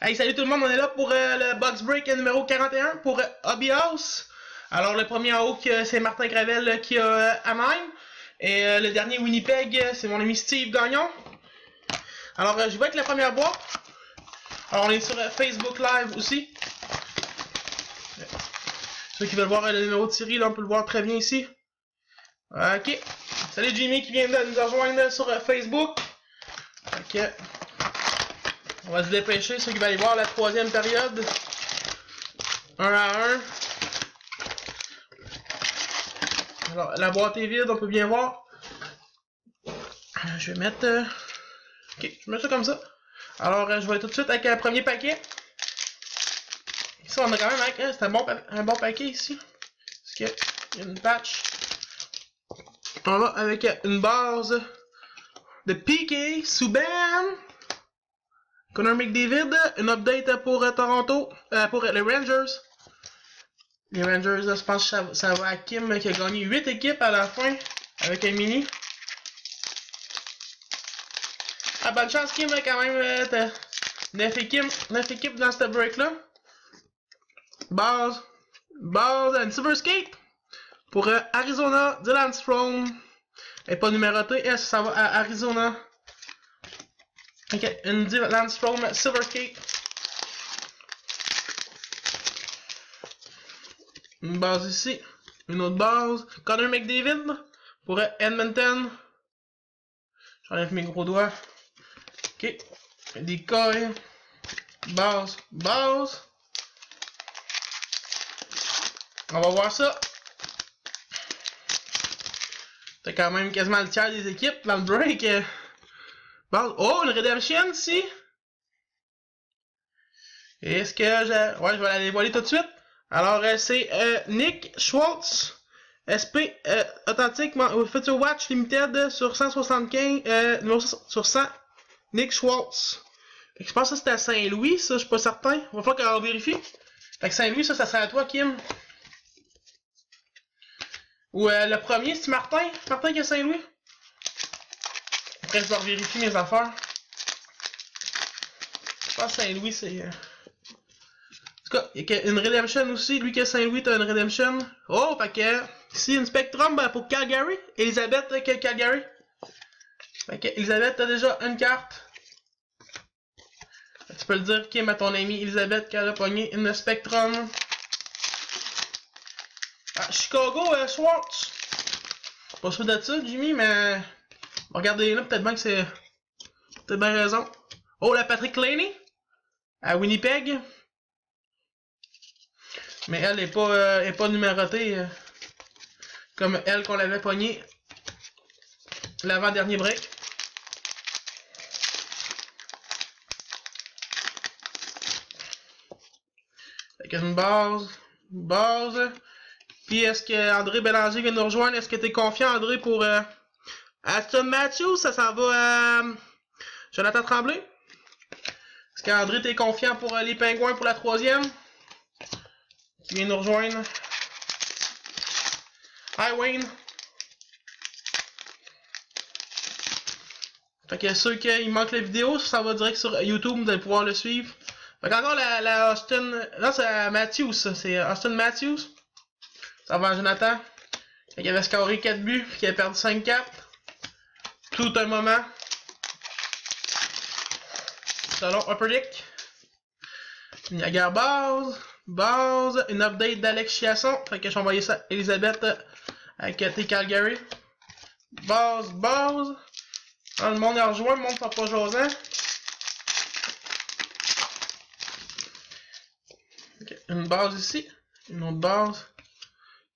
Hey, salut tout le monde, on est là pour le box break numéro 41 pour Hobby House. Alors le premier en haut, c'est Martin Gravel qui a Anaheim. Et le dernier Winnipeg, c'est mon ami Steve Gagnon. Alors je vais avec la première boîte. Alors on est sur Facebook Live aussi. Ceux qui veulent voir le numéro de série, là on peut le voir très bien ici. Ok. Salut Jimmy qui vient de nous rejoindre sur Facebook. Ok. On va se dépêcher, ceux qui vont aller voir la troisième période. 1 à 1. Alors, la boîte est vide, on peut bien voir. Je vais mettre... Ok, je mets ça comme ça. Alors, je vais aller tout de suite avec le premier paquet. Ici, on a quand même... c'est un bon paquet ici. Parce qu'il y a une patch. On va avec une base de Piqué, Subban. Connor McDavid, une update pour Toronto, pour les Rangers. Les Rangers, je pense que ça va à Kim qui a gagné 8 équipes à la fin avec un mini. Ah, bonne chance Kim, quand même, 9 équipes dans ce break-là. Base, and Silver Skate pour Arizona, Dylan Strome. Elle n'est pas numérotée, ça va à Arizona. Ok, une Dylan Strome Silver Skate. Une base ici. Une autre base. Connor McDavid pour Edmonton. J'enlève mes gros doigts. Ok. Des coils. Base. On va voir ça. C'est quand même quasiment le tiers des équipes dans le break. Base. Oh, une Redemption ici. Est-ce que je... Ouais, je vais la dévoiler tout de suite. Alors, c'est Nick Schwartz. SP Authentique Future Watch Limited sur 175. Numéro sur 100. Nick Schwartz. Je pense que c'était à Saint-Louis, ça, je suis pas certain. Il va falloir qu'on vérifie. Fait que Saint-Louis, ça serait à toi, Kim. Ou le premier, c'est Martin. Martin qui a Saint-Louis. Après, je vais vérifier mes affaires. Je pense que Saint-Louis, c'est... En tout cas, il y a une Redemption aussi. Lui qui a Saint-Louis, t'as une Redemption. Oh, fait que... Ici, une Spectrum pour Calgary. Elisabeth qui a Calgary. Fait que Elisabeth, t'as déjà une carte. Tu peux le dire, Kim, à ton ami Elisabeth qui a pogné une Spectrum. Ah, Chicago, Schwartz. Pas sûr de ça, Jimmy, mais... Regardez là, peut-être bien que c'est... Peut-être bien raison. Oh, la Patrick Laney. À Winnipeg. Mais elle n'est pas numérotée. Comme elle qu'on l'avait pognée. L'avant-dernier break. Avec une base. Puis est-ce que André Bélanger vient nous rejoindre? Est-ce que tu es confiant, André, pour Aston Matthews? Ça s'en va à Jonathan Tremblay? Est-ce qu'André, t'es confiant pour les Pingouins pour la troisième? Qui vient nous rejoindre? Hi Wayne! Fait que ceux qui manquent la vidéo, ça va direct sur YouTube, vous allez pouvoir le suivre. Fait qu'encore la Austin... Non, c'est Matthews, ça. C'est Austin Matthews. Ça va à Jonathan. Fait qu'il avait scoré 4 buts, puis qu'il avait perdu 5-4. Tout un moment. Selon Upper Deck. Niagara base. Une update d'Alex Chiasson. Fait que je vais envoyer ça à Elisabeth avec T Calgary. Base. Ah, le monde a rejoint, le monde ne pas jasant. Okay. Une base ici. Une autre base.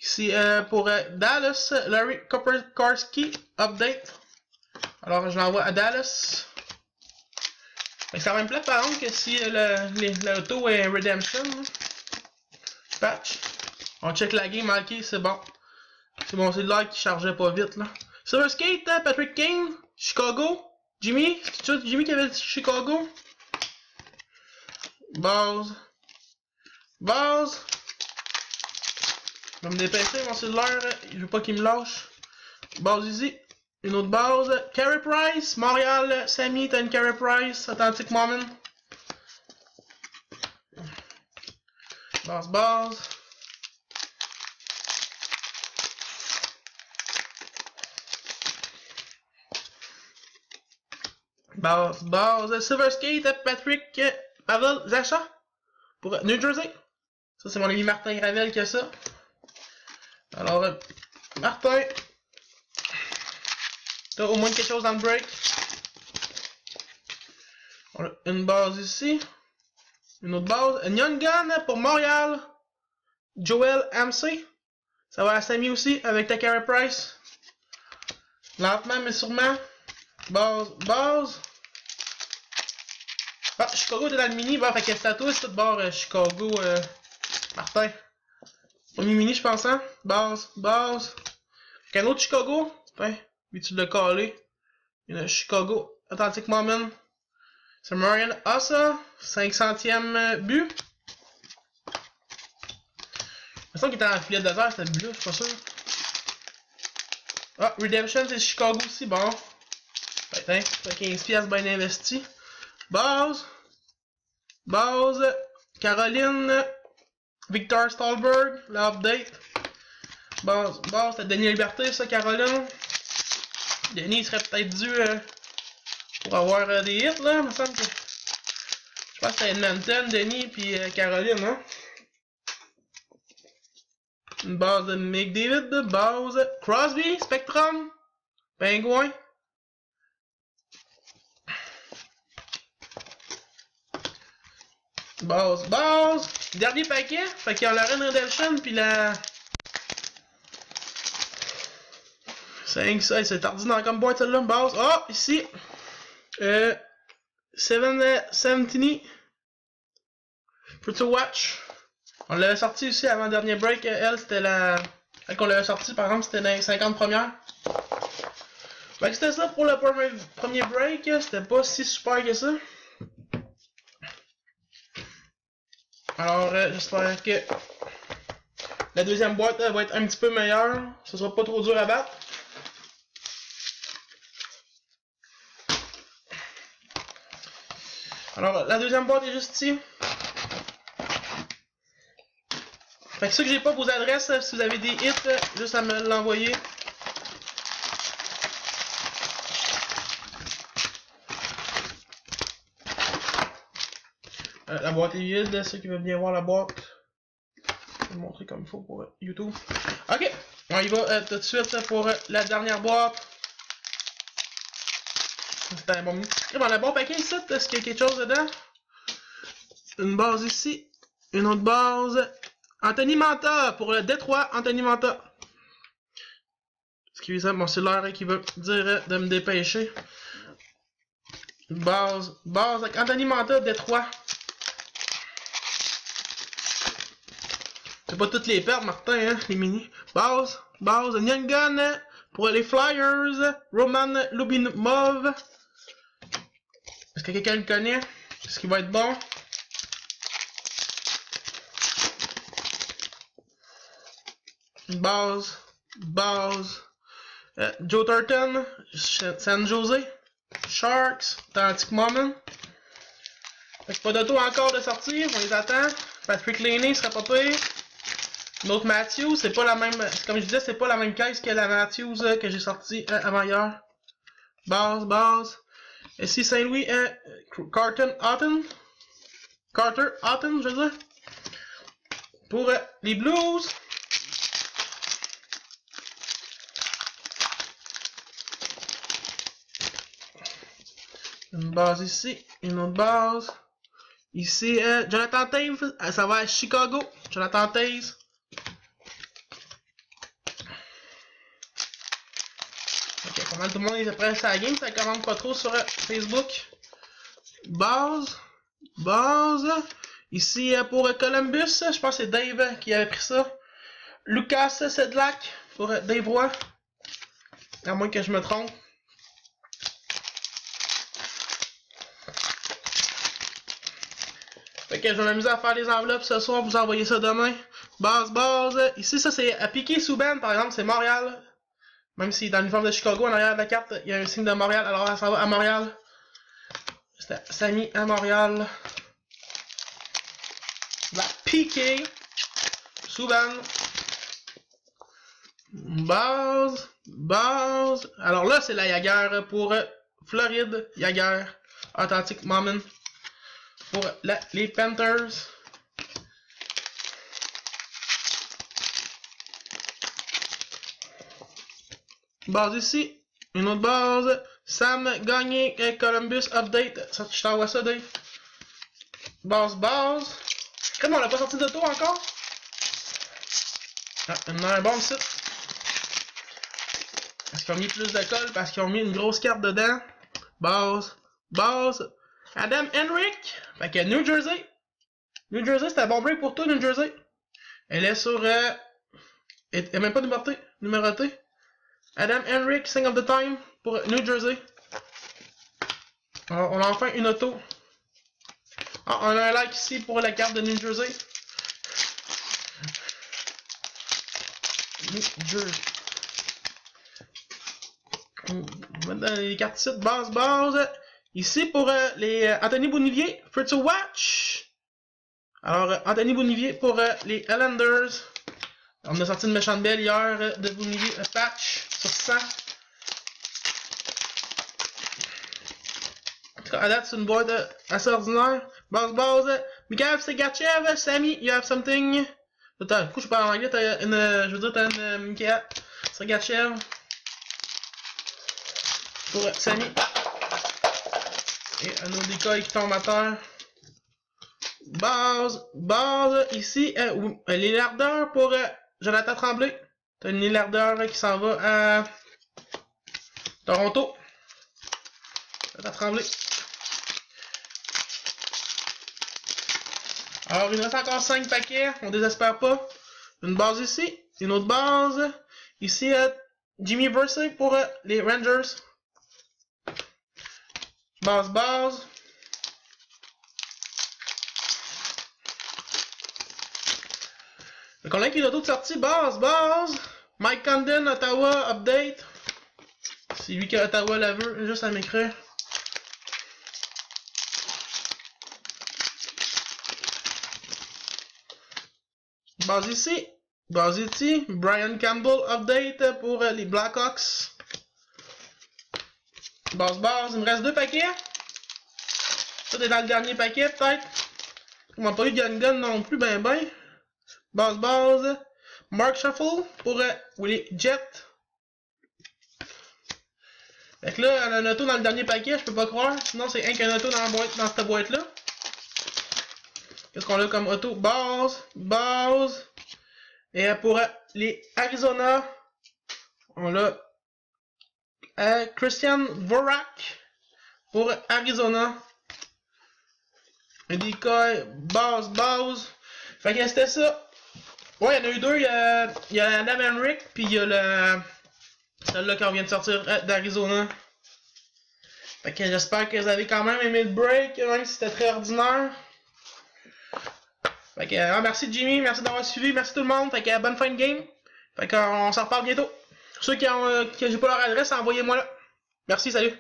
Ici pour Dallas, Larry Kopersky, update. Alors je l'envoie à Dallas. C'est quand même plate par exemple que si l'auto est Redemption. Patch. On check la game, ok, c'est bon. C'est mon cellulaire qui chargeait pas vite là. Silver Skate, Patrick Kane, Chicago. Jimmy, c'est Jimmy qui avait Chicago. Base. Je vais me dépêcher, mon cellulaire, je veux pas qu'il me lâche. Base ici. Une autre base. Carey Price, Montréal, Sammy, t'as une Carey Price, Authentic Moment. Base, base. Base, base. Silver Skate, Patrick Pavel Zacha pour New Jersey. Ça, c'est mon ami Martin Gravel qui a ça. Alors, Martin, t'as au moins quelque chose dans le break. On a une base ici. Une autre base. Un Young Gun pour Montréal. Joel MC. Ça va à Samy aussi avec Takara Price. Lentement mais sûrement. Base, base. Ah, Chicago était dans le mini. Bon, fait que c'est à toi, c'est tout bord Chicago. Martin. Premier mini, je pense, hein? Base, base. Fait qu'un autre Chicago. Enfin, lui, tu l'as collé. Il y a Chicago Atlantic Moment. C'est Marian Assa. 500e but. Il me semble qu'il était en filet de désert, c'était le but-là, je suis pas sûr. Ah, Redemption, c'est Chicago aussi, bon. Putain, 15 piastres bien investi. Base. Base. Caroline. Victor Stolberg, l'update. Base, base, c'est Denis Liberté, ça, Caroline. Denis serait peut-être dû pour avoir des hits, là, il me semble que. Je pense que c'est Edmonton, Denis, puis Caroline, hein. Une base de McDavid, base Crosby, Spectrum, Pingouin. Base, base. Dernier paquet, fait qu'il y a la Ren Redemption, puis la... 5, 6, c'est ordinaire comme boîte celle-là, base. Oh, ici. 770. Pretty Watch. On l'avait sorti aussi avant le dernier break. Elle, c'était la... Quand on l'avait sorti, par exemple, c'était dans les 50 premières. Fait que c'était ça pour le premier break. C'était pas si super que ça. Alors, j'espère que la deuxième boîte va être un petit peu meilleure. Ce sera pas trop dur à battre. Alors, la deuxième boîte est juste ici. Fait que ceux que j'ai pas vos adresses, si vous avez des hits, juste à me l'envoyer. La boîte est vide, ceux qui veulent bien voir la boîte. Je vais le montrer comme il faut pour YouTube. Ok, on y va tout de suite pour la dernière boîte. C'était un bon mini. Bon, le bon paquet ici, est-ce qu'il y a quelque chose dedans? Une base ici, une autre base. Anthony Manta pour le Détroit, Anthony Manta. Ce qui veut dire mon cellulaire qui veut dire de me dépêcher. Base avec Anthony Manta, Détroit. C'est pas toutes les pertes, Martin, hein, les mini. Base, Young Gun pour les Flyers, Roman Lubinov. Est-ce que quelqu'un le connaît? Est-ce qu'il va être bon? Base. Joe Thornton, San Jose, Sharks, Atlantic Moment. Fait que pas d'auto encore de sortir, on les attend. Patrick Laney serait pas pire. Une autre Matthews, c'est pas la même, comme je disais, c'est pas la même caisse que la Matthews que j'ai sortie avant hier. Base. Ici Saint-Louis, Carter Houghton, je veux dire. Pour les Blues. Une base ici, une autre base. Ici, Jonathan Toews, ça va à Chicago. Jonathan Toews. Ok, pas mal tout le monde est prêt à la game, ça commande pas trop sur Facebook. Base. Ici, pour Columbus, je pense que c'est Dave qui avait pris ça. Lucas Sedlak pour Dave Roy. À moins que je me trompe. Fait que je vais m'amuser à faire les enveloppes ce soir, vous envoyer ça demain. Base. Ici, ça c'est à Piquet Souben, par exemple, c'est Montréal. Même si dans l'uniforme de Chicago, en arrière de la carte, il y a un signe de Montréal, alors ça va à Montréal. C'était Samy à Montréal. La PK. Subban. Base. Alors là, c'est la Jagger pour Floride. Jagger. Authentic Moment. Pour les Panthers. Base ici. Une autre base. Sam Gagné. Columbus Update. Ça, je t'envoie ça, Dave. Base. Comme on l'a pas sorti de tour encore. Ah, un bon site. Parce qu'ils ont mis plus de colle, parce qu'ils ont mis une grosse carte dedans. Base. Adam Henrik. Fait que New Jersey. New Jersey, c'était un bon break pour toi, New Jersey. Elle est sur... elle est même pas numérotée. Adam Henrik, Sing of the Time pour New Jersey. Alors, on a enfin une auto. Ah, on a un like ici pour la carte de New Jersey. New Jersey. On va dans les cartes sites, base. Ici pour les Anthony Beauvillier, Free to Watch. Alors, Anthony Beauvillier pour les Islanders. On a sorti une méchante belle hier de Beauvillier, patch sur 100. En tout cas, à date, c'est une boîte assez ordinaire. Base. Mikhail Sergachev, Sammy, you have something. Attends, du coup, je parle en anglais, t'as une Mikhail Sergachev. Pour Sammy. Et un autre décoil qui tombe à terre. Base. Ici, les lardeurs pour Jonathan Tremblay. T'as une lardeur qui s'en va à Toronto. Jonathan Tremblay. Alors, il nous reste encore 5 paquets. On désespère pas. Une base ici. Une autre base. Ici, Jimmy Versey pour les Rangers. Base. Donc on a une auto de sortie, base. Mike Condon, Ottawa, update. C'est lui qui a Ottawa la veut, juste à m'écrire. Base ici. Brian Campbell, update pour les Blackhawks. Base. Il me reste 2 paquets. Ça, c'est dans le dernier paquet, peut-être. On m'a pas eu de gun non plus, ben. Base. Mark Shuffle pour les Jets. Fait que là, on a un auto dans le dernier paquet, je peux pas croire. Sinon, c'est un qu'un auto dans cette boîte-là. Qu'est-ce qu'on a comme auto? Base. Et pour les Arizona, on a Christian Vorak pour Arizona. Un decoy, base. Fait que c'était ça. Ouais, il y en a eu 2. Il y a Adam Henrik, puis il y a celle-là qu'on vient de sortir d'Arizona. Fait que j'espère que vous avez quand même aimé le break, même si c'était très ordinaire. Fait que merci Jimmy, merci d'avoir suivi, merci tout le monde. Fait que bonne fin de game. Fait qu'on s'en reparle bientôt. Ceux qui j'ai pas leur adresse, envoyez-moi là. Merci, salut.